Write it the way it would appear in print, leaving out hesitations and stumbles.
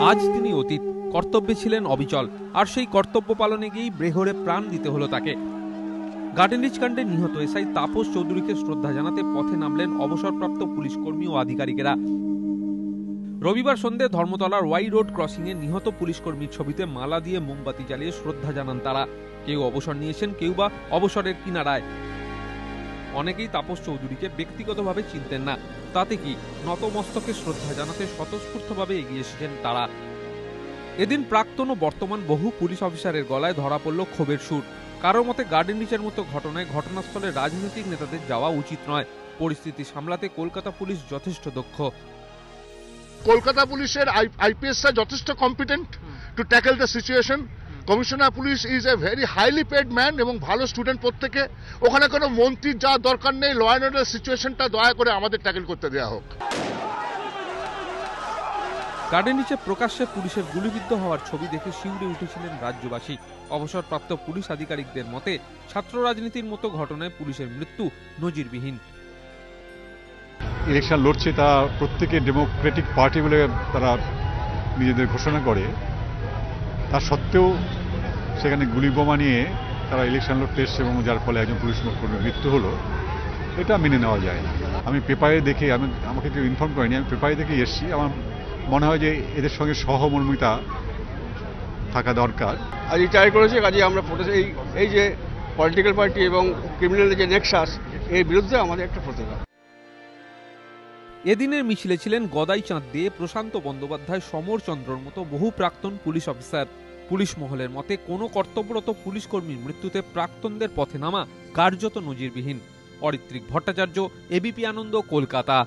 আজ তিনি অতীত, কর্তব্যে ছিলেন অবিচল, আর সেই কর্তব্য পালনে গিয়েই ব্রেহরে প্রাণ দিতে হলো তাকে। গার্ডেনরিচ কাণ্ডে নিহত এসআই তাপস চৌধুরীকে শ্রদ্ধা জানাতে পথে নামলেন অবসরপ্রাপ্ত পুলিশ কর্মী ও আধিকারিকেরা। রবিবার সন্ধ্যে ধর্মতলার ওয়াই রোড ক্রসিং এ নিহত পুলিশ কর্মীর ছবিতে মালা দিয়ে মোমবাতি জ্বালিয়ে শ্রদ্ধা জানান তারা। কেউ অবসর নিয়েছেন, কেউ বা অবসরের কিনারায়। অনেকেই তাপস চৌধুরীকে ব্যক্তিগতভাবে চিনতেন না, তাতে কি নতমস্তকে শ্রদ্ধা জানাতে স্বতঃস্ফূর্তভাবে এগিয়ে এসেছেন তারা। এদিন প্রাক্তন ও বর্তমান বহু পুলিশ অফিসারের গলায় ধরা পড়ল ক্ষোভের সুর। কারোর মতে গার্ডেনরিচের মতো ঘটনায় ঘটনাস্থলে রাজনৈতিক নেতাদের যাওয়া উচিত নয়। পরিস্থিতি সামলাতে কলকাতা পুলিশ যথেষ্ট দক্ষ। কলকাতা পুলিশের আইপিএসরা যথেষ্ট competent to tackle the situation. Commissioner police is a very highly paid man এবং ভালো স্টুডেন্ট প্রত্যেকে। ওখানে কোনো মন্ত্রীর যাওয়ার দরকার নেই। ল অ্যান্ড অর্ডার সিচুয়েশনটা দয়া করে আমাদের ট্যাকেল করতে দেওয়া হোক। গার্ডেনরিচে প্রকাশ্যে পুলিশের গুলিবিদ্ধ হওয়ার ছবি দেখে শিউরে উঠেছিলেন রাজ্যবাসী। অবসরপ্রাপ্ত পুলিশ আধিকারিকদের মতে ছাত্র রাজনীতির মতো ঘটনায় পুলিশের মৃত্যু নজিরবিহীন। ইলেকশন লড়ছে তা প্রত্যেকে ডেমোক্রেটিক পার্টি বলে তারা নিজেদের ঘোষণা করে, তা সত্ত্বেও সেখানে গুলি বোমা নিয়ে তারা ইলেকশন লড়তে এসছে এবং যার ফলে একজন পুলিশ কর্মীর মৃত্যু হলো, এটা মেনে নেওয়া যায় না। আমি পেপারে দেখে, আমাকে কেউ ইনফর্ম করেনি, আমি পেপারে দেখে এসেছি। আমার মনে হয় যে এদের সঙ্গে সহমর্মিতা থাকা দরকার। আজ রিটায়ার করেছে, কাজে আমরা এই যে পলিটিক্যাল পার্টি এবং ক্রিমিনালের যে নেক্সাস, এর বিরুদ্ধে আমাদের একটা প্রতিবাদ। এদিনের মিছিলে ছিলেন গদাই চাঁদ দে, প্রশান্ত বন্দ্যোপাধ্যায়, সমর চন্দ্রর মতো বহু প্রাক্তন পুলিশ অফিসার। পুলিশ মহলের মতে কোনো কর্তব্যরত পুলিশ কর্মীর মৃত্যুতে প্রাক্তনদের পথে নামা কার্যত নজিরবিহীন। অরিত্রিক ভট্টাচার্য, এবিপি আনন্দ, কলকাতা।